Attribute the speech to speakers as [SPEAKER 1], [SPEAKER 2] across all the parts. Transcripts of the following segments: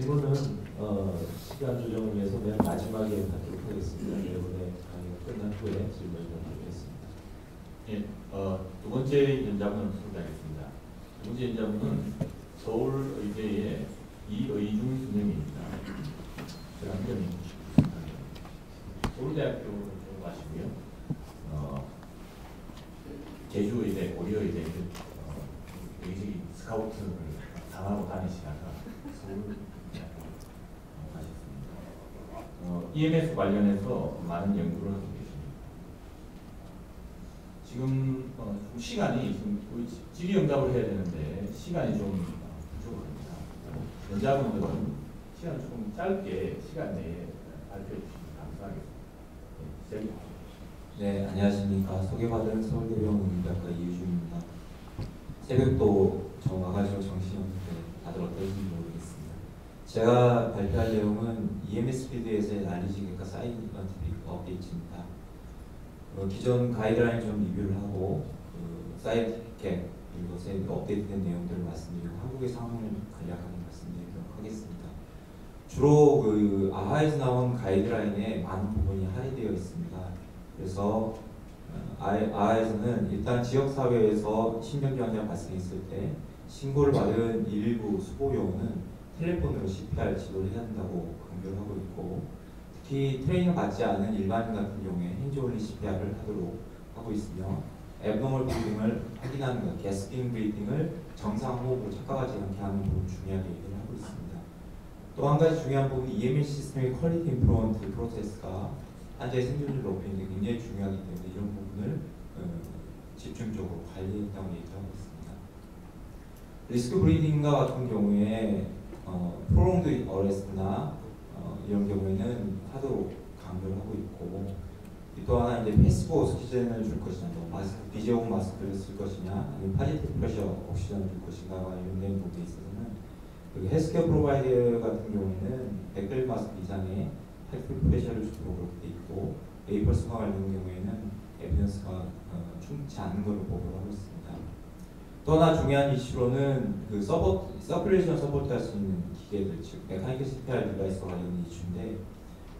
[SPEAKER 1] 질문은 시간 조정을 위해서 맨 마지막에 받도록 하겠습니다. 이번에 강의가 끝난 후에 질문을 받도록 하겠습니다.
[SPEAKER 2] 예, 두 번째 연장은 소개하겠습니다. 두 번째 연장은 서울의대의 이의중 선생님입니다. 제가 한 명이 서울대학교 가시고요. 제주의대, 고려의대 여기저기 스카우트를 당하고 다니시다가 서울대학교 가셨습니다. EMS 관련해서 많은 연구를 하고 계십니다. 지금 시간이 좀 질의응답을 해야 되는데 시간이 좀 부족합니다. 연자분들은 시간 조금 짧게 시간 내에 발표해 주시면 감사하겠습니다. 시작합니다.
[SPEAKER 3] 네, 안녕하십니까. 소개받은 서울대병원 의학과 이유중입니다. 새벽도 저 와가지고 정신이 없는데 다들 어떤지 모르겠습니다. 제가 발표할 내용은 EMS 필드에서의 난리지객과 사이언티픽 업데이트입니다. 기존 가이드라인 좀 리뷰를 하고 사이언티픽 이것에 업데이트된 내용들을 말씀드리고 한국의 상황을 간략하게 말씀드리도록 하겠습니다. 주로 아하에서 나온 가이드라인에 많은 부분이 할애되어 있습니다. 그래서 아하에서는 일단 지역사회에서 심장질환이 발생했을 때 신고를 받은 119 수보요원은 텔레폰으로 CPR 지도를 해야 한다고 강조를 하고 있고, 특히 트레이닝 받지 않은 일반인 같은 경우에 핸즈온리 CPR을 하도록 하고 있으며, 앱노멀 브리딩을 확인하는 것, 게스핑 브리딩을 정상 호흡으로 착각하지 않게 하는 부분을 중요하게 얘기를 하고 있습니다. 또 한 가지 중요한 부분이 EMS 시스템의 퀄리티 임프루먼트 프로세스가 환자의 생존율을 높이는 데 굉장히 중요하기 때문에 이런 부분을 집중적으로 관리한다고 얘기하고 있습니다. 리스크 브리딩과 같은 경우에 프롤onged 어레스트나 이런 경우에는 하도록 강조를 하고 있고, 또 하나 이제 패시브 옥시전을 줄 것이냐, 비제공 마스크를 쓸 것이냐, 아니면 파지티브 프레셔 옥시전을 줄 것인가 관련된 부분에 있어서는 헬스케어 프로바이더 같은 경우에는 100벨 마스크 이상의 파지티브 프레셔를 주도록 그렇게 돼 있고, 에이펄스와 관련된 경우에는 에비던스가 충분치 않은 것으로 보고를 하고 있습니다. 또 하나 중요한 이슈로는 서큘레이션 서포트 할 수 있는 기계들, 즉 메카니컬 CPR 디바이스와 관련된 이슈인데,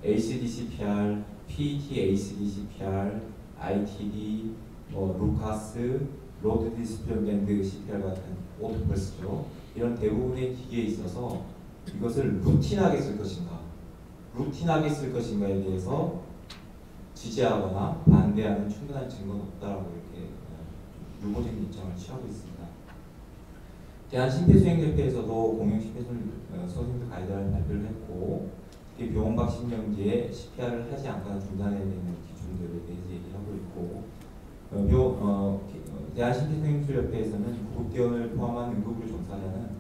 [SPEAKER 3] ACD CPR, PET ACD CPR, ITD, 루카스, 로드 디스플레이 밴드 CPR 같은 오토펄스죠. 이런 대부분의 기계에 있어서 이것을 루틴하게 쓸 것인가에 대해서 지지하거나 반대하는 충분한 증거는 없다라고 이렇게 유보적인 입장을 취하고 있습니다. 대한심폐소행협회에서도 공용심폐소행도 가이드라인을 발표를 했고, 특히 병원 밖 심정지에 CPR을 하지 않거나 중단해야 되는 기준들에 대해서 얘기하고 있고, 대한심폐소행술협회에서는 구급대원을 포함한 응급의료 종사자는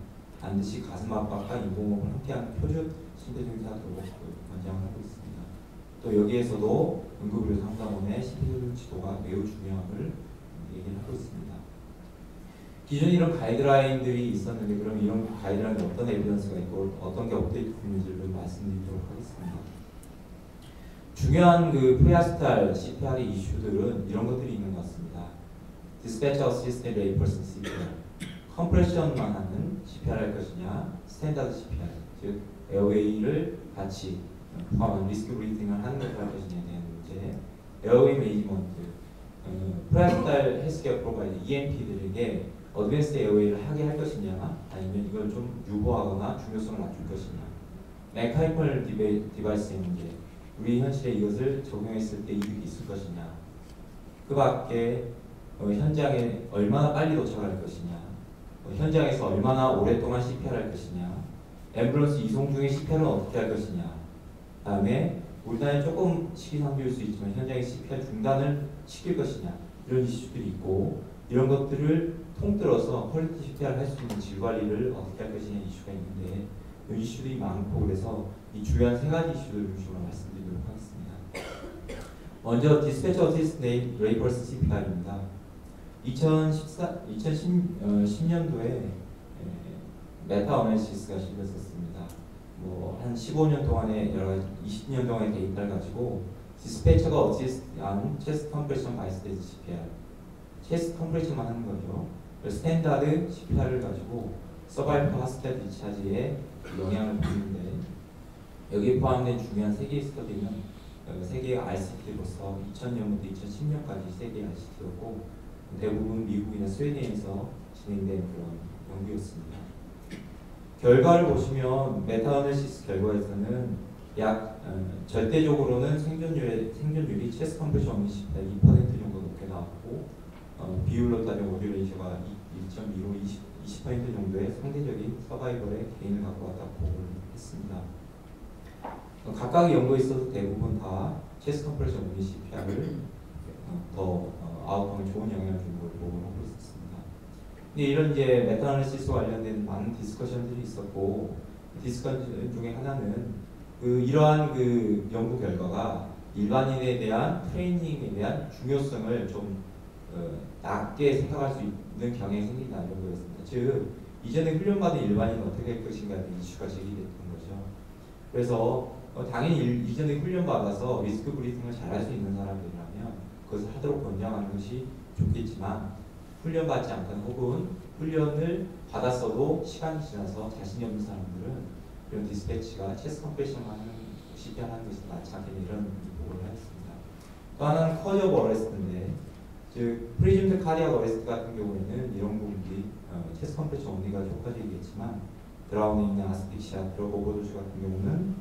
[SPEAKER 3] 반드시 가슴 압박과 인공호흡을 함께하는 표준 심폐소생사도록 권장하고 있습니다. 또 여기에서도 응급의료 상담원의 심폐소생 지도가 매우 중요함을 얘기를 하고 있습니다. 기존 이런 가이드라인들이 있었는데, 그럼 이런 가이드라인에 어떤 에비던스가 있고 어떤 게 업데이트 됐는지를 말씀드리도록 하겠습니다. 중요한 프리아스탈 CPR의 이슈들은 이런 것들이 있는 것 같습니다. Dispatch Assisted Layperson CPR, 컴프레션만 하는 CPR 할 것이냐, 스탠다드 CPR, 즉 에어웨이를 같이 포함한 리스크 브리딩을 하는 것을 할 것이냐에 대한 문제, 에어웨이 매니지먼트, 프리아스탈 헬스케어 프로바이더 EMP들에게 어드밴스드 에어웨이를 하게 할 것이냐, 아니면 이걸 좀 유보하거나 중요성을 낮출 것이냐, 메카니컬 디바이스의 문제, 우리 현실에 이것을 적용했을 때 이득이 있을 것이냐, 그 밖에 현장에 얼마나 빨리 도착할 것이냐, 현장에서 얼마나 오랫동안 CPR 할 것이냐, 앰뷸런스 이송 중에 CPR은 어떻게 할 것이냐, 다음에 우리나라에 조금 시기상조일 수 있지만 현장에 CPR 중단을 시킬 것이냐, 이런 이슈들이 있고, 이런 것들을 통틀어서 퀄리티 CPR 할 수 있는 질 관리를 어떻게 할 것이냐 이슈가 있는데, 이 이슈들이 많고, 그래서 이 주요한 세 가지 이슈를 중심으로 말씀드리도록 하겠습니다. 먼저 디스패치 어시스트 레이퍼스 CPR입니다. 2010년도에 메타 어널리시스가 실렸었습니다. 한 15년 동안의 여러 가지 20년 동안의 데이터를 가지고 디스패처가 어시스트한 체스트 컴프레션 바이스테이지 CPR, 체스트 컴프레션만 하는 거죠. 스탠다드 CPR을 가지고 서바이벌 하스피탈 디스차지에 영향을 미치는데 여기에 포함된 중요한 세계 스터디는 세계 RCT로서 2000년부터 2010년까지 세계 RCT였고 대부분 미국이나 스웨덴에서 진행된 그런 연구였습니다. 결과를 보시면 메타어널시스 결과에서는 약 절대적으로는 생존율이 체스트 컴프레션 오니시 2% 정도 높게 나왔고 비율로 따지면 오류 레이셔가 1.25 20% 정도의 상대적인 서바이벌의 개인을 갖고 왔다고 보고를 했습니다. 각각의 연구에 있어서 대부분 다 체스트 컴프레션 오니 CPR을 더 아웃컴에 좋은 영향을 준 걸 보고하고 있었습니다. 근데 이런 이제 메타어널시스 관련된 많은 디스커션들이 있었고 디스커션 중에 하나는 이러한 연구 결과가 일반인에 대한 트레이닝에 대한 중요성을 좀 낮게 생각할 수 있는 경향이 생긴다 이런 거였습니다. 즉 이전에 훈련받은 일반인은 어떻게 할 것인가 하는 이슈가 제기됐던 거죠. 그래서 당연히 이전에 훈련받아서 리스크 브리핑을 잘할 수 있는 사람들이라면 그것을 하도록 권장하는 것이 좋겠지만 훈련받지 않거나 혹은 훈련을 받았어도 시간이 지나서 자신이 없는 사람들은 이런 디스패치가 체스트 컴프레션 하는 CPR 하는 것이 낫지 않겠냐 이런 보고를 하였습니다. 또 하나는 커즈 오브 어레스트인데 즉 프리즘드 카디악 어레스트 같은 경우에는 이런 부분들이 체스트 컴프레션 온리가 효과적이겠지만 드라우닝이나 아스픽시아, 드러그 오버도즈 같은 경우는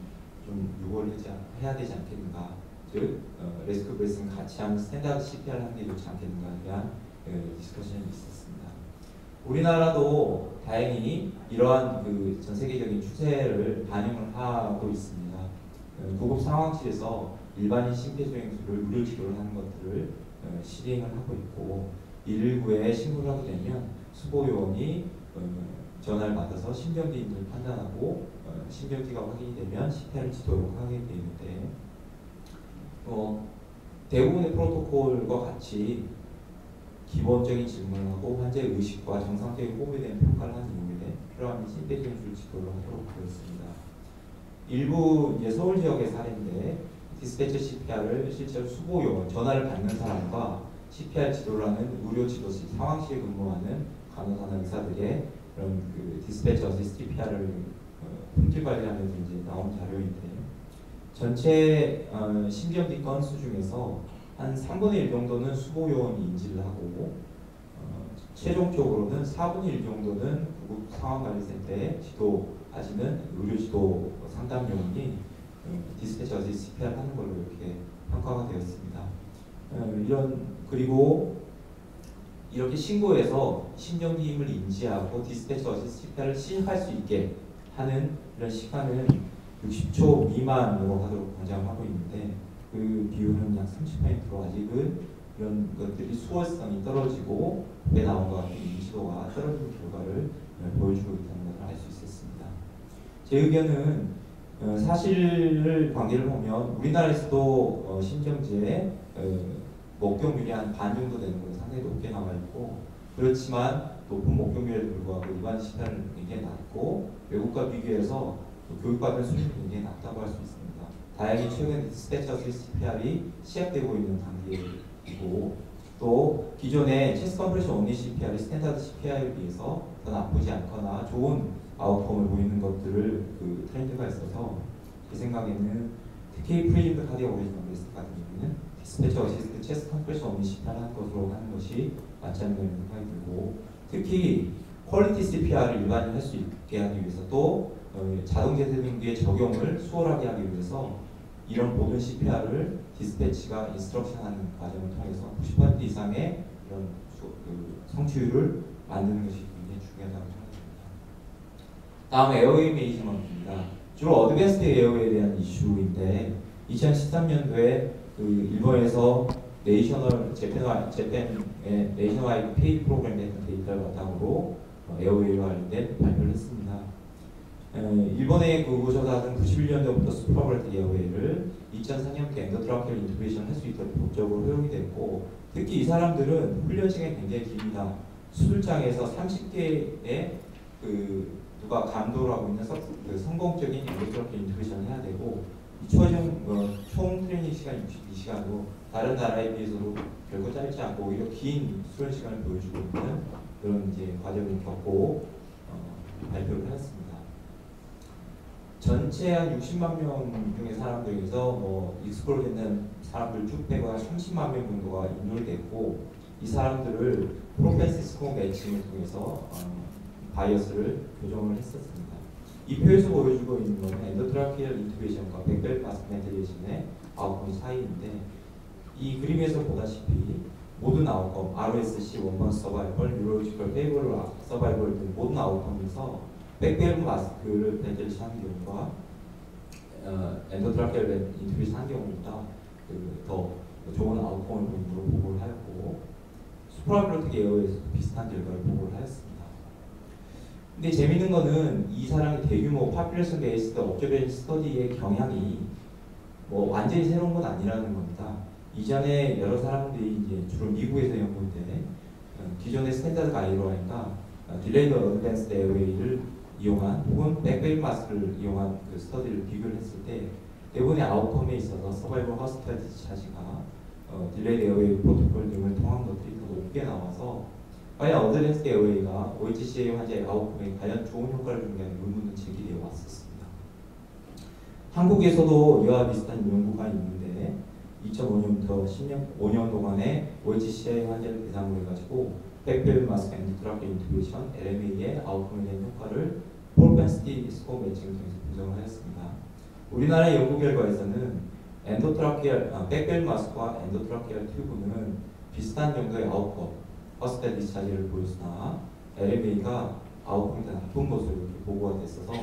[SPEAKER 3] 좀 유보를 해야 되지 않겠는가, 즉 레스크 브레스는 같이 하면 스탠다드 CPR 하는 게 좋지 않겠는가에 대한 디스커션이 있었습니다. 우리나라도 다행히 이러한 전 세계적인 추세를 반영을 하고 있습니다. 구급 상황실에서 일반인 심폐소생술을 무료 치료를 하는 것들을 실행을 하고 있고 119에 신고를 하게 되면 수보요원이 전화를 받아서 심정지인을 판단하고 심정지가 확인이 되면 CPR을 지도록 하게 되는데 대부분의 프로토콜과 같이 기본적인 질문을 하고 환자의 의식과 정상적인 호흡에 대한 평가를 한 이후에 필요하면 심폐소생술 지도를 하도록 되었습니다. 일부 이제 서울 지역의 사례인데 디스패처 CPR을 실제로 수보요원, 전화를 받는 사람과 CPR 지도를 하는 의료 지도실, 상황실에 근무하는 간호사나 의사들의 그런 디스패처 어시스트 CPR을 품질 관리하면서 이제 나온 자료인데 전체 심정지 건수 중에서 한 3분의 1 정도는 수보요원이 인지를 하고 최종적으로는 4분의 1 정도는 구급 상황관리센터에 지도하시는 의료지도 상담요원이 디스패처 어시스트 CPR 하는 걸로 이렇게 평가가 되었습니다. 그리고 이렇게 신고해서 심정지임을 인지하고 디스패처 어시스트 CPR을 시작할 수 있게 하는 이런 시간은 60초 미만으로 하도록 권장하고 있는데 그 비율은 약 30%로 아직은 이런 것들이 수월성이 떨어지고 배 나온 것 같은 인지도가 떨어지는 결과를 보여주고 있다는 것을 알 수 있었습니다. 제 의견은 사실 관계를 보면 우리나라에서도 심정지의 목격률이 한 반 정도 되는 것이 상당히 높게 나와 있고 그렇지만 높은 목격률에 불구하고 일반 CPR은 굉장히 낮고 외국과 비교해서 교육받은 수준이 굉장히 낮다고 할 수 있습니다. 다행히 최근 디스패처 CPR이 시작되고 있는 단계이고 또 기존의 체스트 컴프레션 온리 CPR이 스탠다드 CPR에 비해서 더 나쁘지 않거나 좋은 아웃컴을 보이는 것들을 트렌드가 있어서 제 생각에는 특히 프리즘드 카디악 어레스트 같은 경우는 디스패처 어시스트 체스트 컴프레션 온리 CPR 하는 것으로 하는 것이 맞지 않는 생각이 들고 특히 퀄리티 CPR을 일반인 할 수 있게 하기 위해서 또 자동 재생기의 적용을 수월하게 하기 위해서 이런 모든 CPR을 디스패치가 인스트럭션하는 과정을 통해서 90% 이상의 이런 성취율을 만드는 것이 굉장히 중요하다고 생각합니다. 다음 에어웨이 매니지먼트입니다. 주로 어드밴스드 에어웨이에 대한 이슈인데 2013년도에 일본에서 재팬의 네이셔널와이드 페이 프로그램에 대한 데이터를 바탕으로 에어웨이와 관련된 발표를 했습니다. 일본의 구조사는 91년도부터 슈퍼브레트 에어웨이를 2004년부터 엔도트라키얼 인투베이션을 할 수 있도록 법적으로 허용이 됐고 특히 이 사람들은 훈련 시간이 굉장히 길입니다. 수술장에서 30개의 누가 감독을 하고 있는 성공적인 엔도트라키얼 인투베이션을 해야 되고 총 트레이닝 시간이 62시간으로 다른 나라에 비해서도 결코 짧지 않고 오히려 긴 수련 시간을 보여주고 있는 그런 이제 과정을 겪고 발표를 하였습니다. 전체 한 60만 명 중에 사람들 중에서 뭐 익스플로드 있는 사람들 쭉 빼고 한 30만 명 정도가 인솔됐고, 이 사람들을 프로펜시스코 매칭을 통해서 바이어스를 교정을 했었습니다. 이 표에서 보여주고 있는 것은 엔도트라키얼 인투베이션과 백벨 마스크 벤틸레이션의 아웃컴 사이인데, 이 그림에서 보다시피 모든 아웃컴, ROSC, 원번 서바이벌, 뉴로로지컬 페이블 서바이벌 등 모든 아웃컴에서 백벨 마스크를 벤틸레이션 하는 경우가 엔도트라키얼 인투베이션 하는 경우보다 더 좋은 아웃컴을 보고를 하였고, 수프라글로틱 에어에서 비슷한 결과를 보고를 하였습니다. 근데 재밌는 거는 이 사람의 대규모 파퓰레이션 베이스드 옵저베이션 스터디의 경향이 뭐 완전히 새로운 건 아니라는 겁니다. 이전에 여러 사람들이 이제 주로 미국에서 연구인데 기존의 스탠다드 가이드라인과 딜레이드 어드밴스드 에어웨이를 이용한 혹은 백벨 마스크를 이용한 그 스터디를 비교를 했을 때 대부분의 아웃컴에 있어서 서바이벌 허스피탈리티 차지가 딜레이드 에어웨이 프로토콜 등을 통한 것들이 더 높게 나와서 과연 어드밴스드 에어웨이가 OHCA 환자의 아웃컴에 과연 좋은 효과를 준다는 의문은 제기되어 왔었습니다. 한국에서도 이와 비슷한 연구가 있는데 2005년부터 5년 동안에 OHCA 환자를 대상으로 해가지고 백벨 마스크 엔도트라키얼 인투베이션 LMA의 아웃컴에 대한 효과를 프로펜시티 스코어 매칭을 통해서 분석을 하였습니다. 우리나라의 연구 결과에서는 백벨 마스크와 엔도트라키얼 튜브는 비슷한 정도의 아웃컴, 허스텔 디스차지를 보였으나 LMA가 아웃컴이 더 나쁜 것으로 이렇게 보고가 됐어서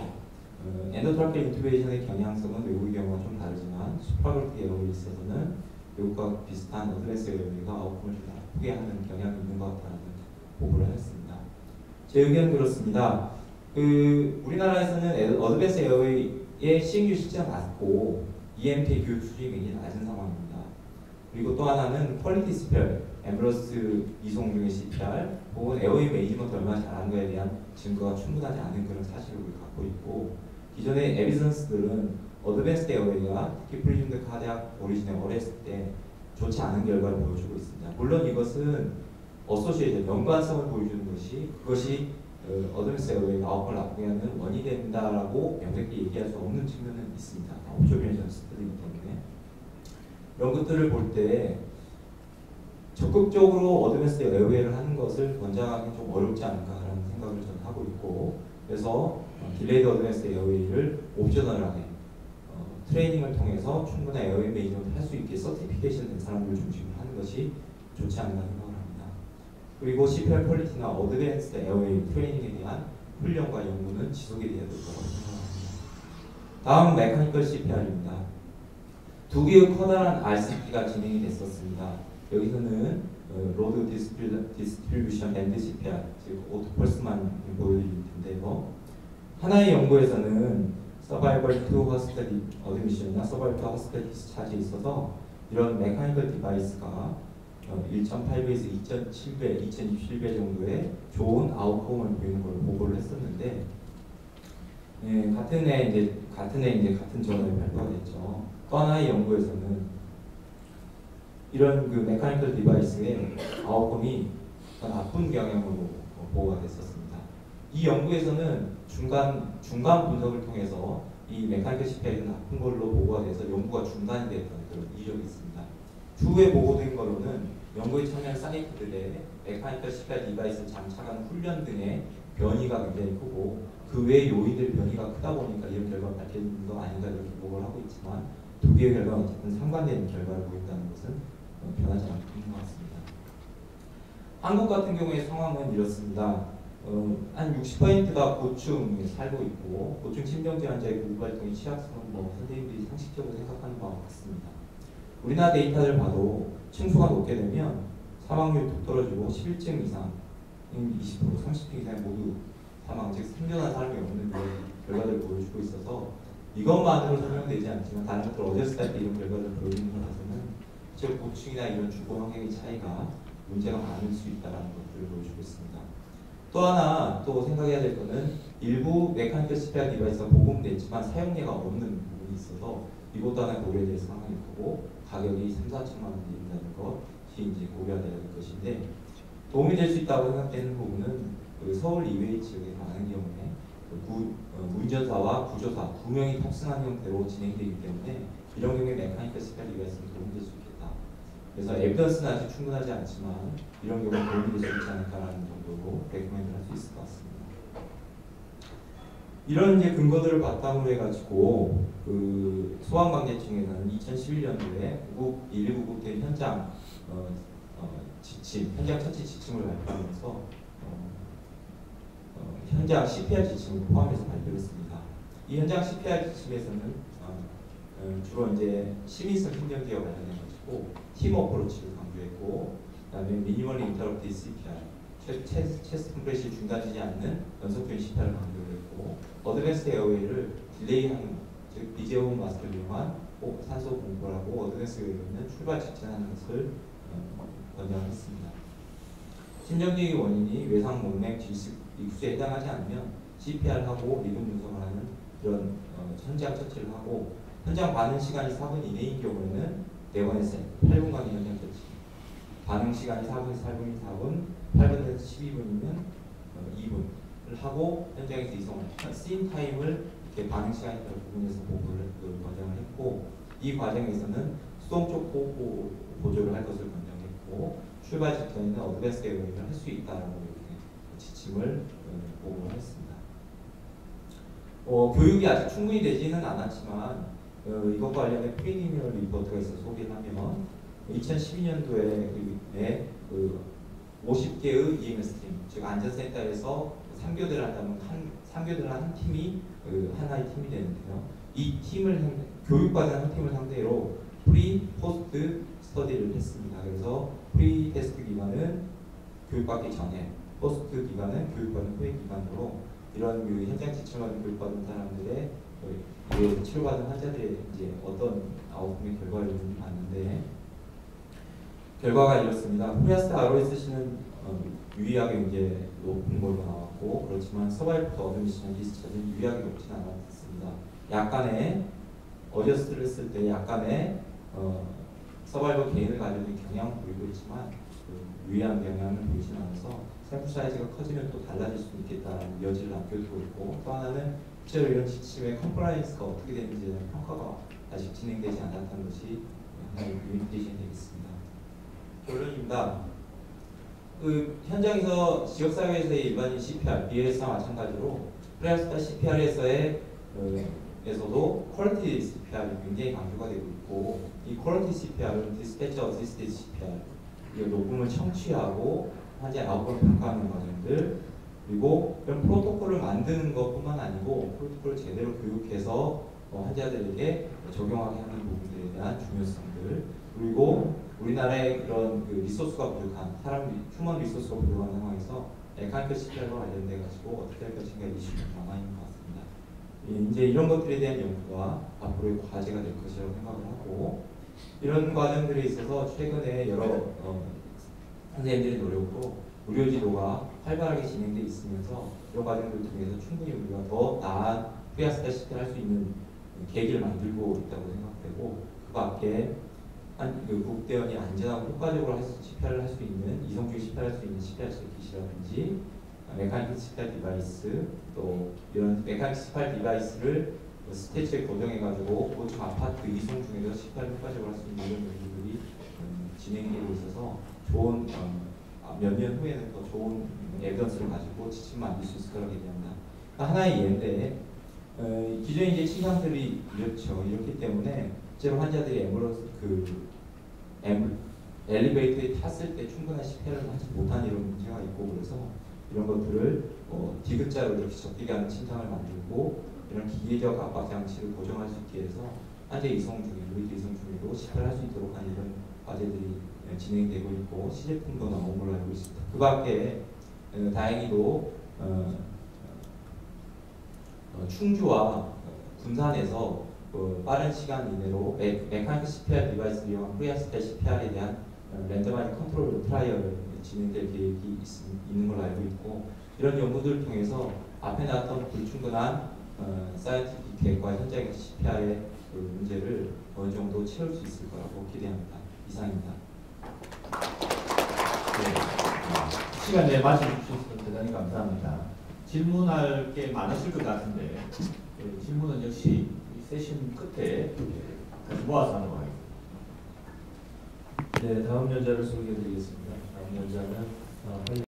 [SPEAKER 3] 엔도트라키얼 인투베이션의 경향성은 외국의 경우와 좀 다르지만 수프라글로틱 에어웨이에 있어서는 외국과 비슷한 어드밴스 에어웨이가 아웃컴을 좀 나쁘게 하는 경향이 있는 것 같다는 보고를 하였습니다. 제 의견은 그렇습니다. 우리나라에서는 어드밴스 에어웨이의 시행률 실제가 낮고 EMT 교육 수준이 굉장히 낮은 상황입니다. 그리고 또 하나는 퀄리티 스펠, 앰뷸런스 이송 중의 CPR 혹은 에어웨이 매니지먼트 얼마나 잘하는 거에 대한 증거가 충분하지 않은 그런 사실을 갖고 있고, 기존의 에비던스들은 어드밴스드 에어웨이가 특히 프리즘드 카디악 오리진에 어렸을 때 좋지 않은 결과를 보여주고 있습니다. 물론 이것은 어소시에이션, 연관성을 보여주는 그것이 어드밴스드 에어웨이가 아웃컴을 나쁘게 하는 원인이 된다라고 명백히 얘기할 수 없는 측면은 있습니다. 옵저베이션 스터디이기 때문에 이런 것들을 볼 때 적극적으로 어드밴스드 에어웨이를 하는 것을 권장하기 좀 어렵지 않을까라는 생각을 저는 하고 있고, 그래서 딜레이드 어드밴스드 에어웨이를 옵셔널하게 트레이닝을 통해서 충분한 에어웨이 매니지먼트 할 수 있게 서티피케이션 된 사람들을 중심으로 하는 것이 좋지 않나 생각을 합니다. 그리고 CPR 퀄리티나 어드밴스드 에어웨이 트레이닝에 대한 훈련과 연구는 지속이 돼야 될 거라고 생각합니다. 다음 메카니컬 CPR입니다. 두 개의 커다란 RCP가 진행이 됐었습니다. 여기서는 로드 디스트리뷰션 밴드 CPR, 즉 오토펄스만 보여드릴 텐데요. 하나의 연구에서는 서바이벌 투 허스피탈 어드미션이나 서바이벌 투 허스피탈 디스차지에 있어서 이런 메카니컬 디바이스가 1.8배에서 2.7배, 2.27배 정도의 좋은 아웃컴을 보이는 걸 보고를 했었는데, 같은 해 이제 같은 저널에 발표가 됐죠. 또 하나의 연구에서는 이런 그 메카니컬 디바이스의 아웃컴이 더 나쁜 경향으로 보고가 됐었습니다. 이 연구에서는 중간 분석을 통해서 이 메카니컬 CPR이 나쁜 걸로 보고가 돼서 연구가 중단이 됐던 그런 이력이 있습니다. 추후에 보고된 거로는 연구에 참여한 사이트들의 메카니컬 CPR 디바이스 장착하는 훈련 등의 변이가 굉장히 크고 그 외의 요인들 변이가 크다 보니까 이런 결과가 밝혀진 거 아닌가 이렇게 보고를 하고 있지만, 두 개의 결과가 어쨌든 상반되는 결과를 보인다는 것은 변하지 않고 있는 것 같습니다. 한국 같은 경우의 상황은 이렇습니다. 한 60%가 고충에 살고 있고, 고충 심정지 환자의 교육 활동이 취약성은 선생님들이 상식적으로 생각하는 바와 같습니다. 우리나라 데이터를 봐도 층수가 높게 되면 사망률이 뚝 떨어지고 11층 이상, 20%, 30층 이상 모두 사망, 즉 생존한 사람이 없는 결과들을 보여주고 있어서 이것만으로 설명되지 않지만 다른 것들 어렸을 때 이런 결과를 보여주는 것에서는 즉 고충이나 이런 주거 환경의 차이가 문제가 많을 수 있다는 것들을 보여주고 있습니다. 또 하나 또 생각해야 될 것은 일부 메카니컬 CPR 디바이스가 보급됐지만 사용료가 없는 부분이 있어서 이것도 하나 고려해야 될 상황일 거고, 가격이 3, 4천만 원이 된다는 것이 이제 고려해야 될 것인데, 도움이 될 수 있다고 생각되는 부분은 서울 이외의 지역에 많은 경우에 운전사와 구조사 2명이 탑승한 형태로 진행되기 때문에 이런 경우에 메카니컬 CPR 디바이스는 도움이 될 수 있겠다. 그래서 에비던스는 아직 충분하지 않지만 이런 경우에 도움이 될 수 있지 않을까라는 정도로 레코멘드를 할 수 있을 것 같습니다. 이런 이제 근거들을 바탕으로 해가지고 그 소방관계청에서는 2011년도에 119국대 현장 지침, 현장 처치 지침을 발표하면서 현장 CPR 지침을 포함해서 발표했습니다. 이 현장 CPR 지침에서는 주로 이제 시민성 행정기와 관련해가지고 팀 어프로치를 강조했고, 그다음에 미니멀리 인터럽티드 CPR, 체스트 컴프레시를 중단되지 않는 연속적인 CPR을 강조했고, 어드밴스드 에어웨이를 딜레이하는, 즉 비제호흡 마스크를 이용한 산소 공포라고 어드밴스드 에어웨이는 출발 직전하는 것을 권장했습니다. 심정지의 원인이 외상 문맥 질식 익수에 해당하지 않으면 CPR하고 리듬 분석을 하는 이런 현장 처치를 하고, 현장 반응 시간이 4분 이내인 경우에는 내원에서 8분간의 현장 처치, 반응 시간이 4분에서 8분이 4분, 8분에서 12분이면 2분을 하고 현장에서 이송을 씬 타임을 이렇게 반응 시간에 따라 구분해서 보고를 권장을 했고, 이 과정에서는 수동 쪽 호흡 보조를 할 것을 권장했고, 출발 직전에는 어드밴스 에어웨이를 할 수 있다라고 이렇게 지침을 보고를 했습니다. 교육이 아직 충분히 되지는 않았지만 이것과 관련된 프리미어 리포트가 있어서 소개를 하면 2012년도에 50개의 EMS 팀, 즉 안전센터에서 3교대를 한다면 3교대를 한 팀이 하나의 팀이 되는데요. 이 팀을 교육받은 한 팀을 상대로 프리, 포스트 스터디를 했습니다. 그래서 프리 테스트 기간은 교육받기 전에, 포스트 기간은 교육받은 후의 기간으로 이런 현장 지침을 교육받은 사람들의 치료받은 환자들의 이제 어떤 아웃컴의 결과를 봤는데, 결과가 이렇습니다. 프리아스 ROSC는 유의하게 이제 높은 걸로 나왔고, 그렇지만 서바이벌 어드미션 디스차지는 유의하게 높지는 않았습니다. 약간의 어저스트를 쓸 때 약간의 서바이벌 게인을 가져오는 경향을 보이고 있지만 유의한 경향을 보이지는 않아서 샘플 사이즈가 커지면 또 달라질 수 있겠다는 여지를 남겨두고 있고, 또 하나는 실제로 이런 지침의 컴플라이언스가 어떻게 되는지에 대한 평가가 아직 진행되지 않았다는 것이 하나의 리미테이션이 되겠습니다. 결론입니다. 현장에서 지역사회에서의 일반인 CPR, BLS와 마찬가지로 프리아스타 CPR에서의 에서도 퀄리티 CPR이 굉장히 강조가 되고 있고, 이 퀄리티 CPR은 디스패처 어시스티드 CPR, 이 녹음을 청취하고 환자의 아웃컴을 평가하는 과정들, 그리고 이런 프로토콜을 만드는 것뿐만 아니고 프로토콜을 제대로 교육해서 환자들에게 적용하게 하는 부분들에 대한 중요성들, 그리고 우리나라의 그런 리소스가 부족한 휴먼 리소스가 부족한 상황에서 메카니컬 CPR과 관련돼 가지고 어떻게 할 것인가 이슈가 남아 있는 것 같습니다. 이제 이런 것들에 대한 연구가 앞으로의 과제가 될 것이라고 생각을 하고, 이런 과정들에 있어서 최근에 여러 선생님들의 노력으로 무료 지도가 활발하게 진행돼 있으면서 이런 과정들을 통해서 충분히 우리가 더 나은 프리아스타 CPR 할 수 있는 계기를 만들고 있다고 생각되고, 그 밖에 국대원이 안전하고 효과적으로 CPR을 할 수 있는, 이성적인 CPR 할 수 있는 CPR 서킷이라든지 메카니컬 CPR 디바이스, 또 이런 메카니컬 CPR 디바이스를 스테이지에 고정해가지고 고층 아파트 이송 중에서 CPR 효과적으로 할 수 있는 이런 연구들이 진행되고 있어서 좋은 몇 년 후에는 더 좋은 에비던스를 가지고 지침 만들 수 있을 거라고 기대합니다. 하나의 예인데 기존에 이제 침상들이 이렇기 때문에 실제로 환자들이 엘리베이터에 탔을 때 충분한 CPR을 하지 못한 이런 문제가 있고, 그래서 이런 것들을 디귿자로 이렇게 접히게 하는 침상을 만들고 이런 기계적 압박 장치를 고정할 수 있게 해서 환자 이송 중에, 노이드 이송 중에도 CPR 할 수 있도록 하는 이런 과제들이 진행되고 있고 시제품도 나온 걸로 알고 있습니다. 그 밖에 다행히도 충주와 군산에서 빠른 시간 이내로 메카니컬 CPR 디바이스를 이용한 프리아스타 CPR에 대한 랜덤마이즈 컨트롤 트라이얼을 진행될 계획이 있는 걸로 알고 있고, 이런 연구들을 통해서 앞에 나왔던 불충분한 사이언티픽 계획과 현장의 CPR의 문제를 어느 정도 채울 수 있을 거라고 기대합니다. 이상입니다.
[SPEAKER 2] 네, 시간 내에 마쳐주셔서 대단히 감사합니다. 질문할 게 많으실 것 같은데 질문은 역시 이 세션 끝에 다시 모아서 하는 거예요.
[SPEAKER 1] 네, 다음 연자를 소개해드리겠습니다. 다음 연자는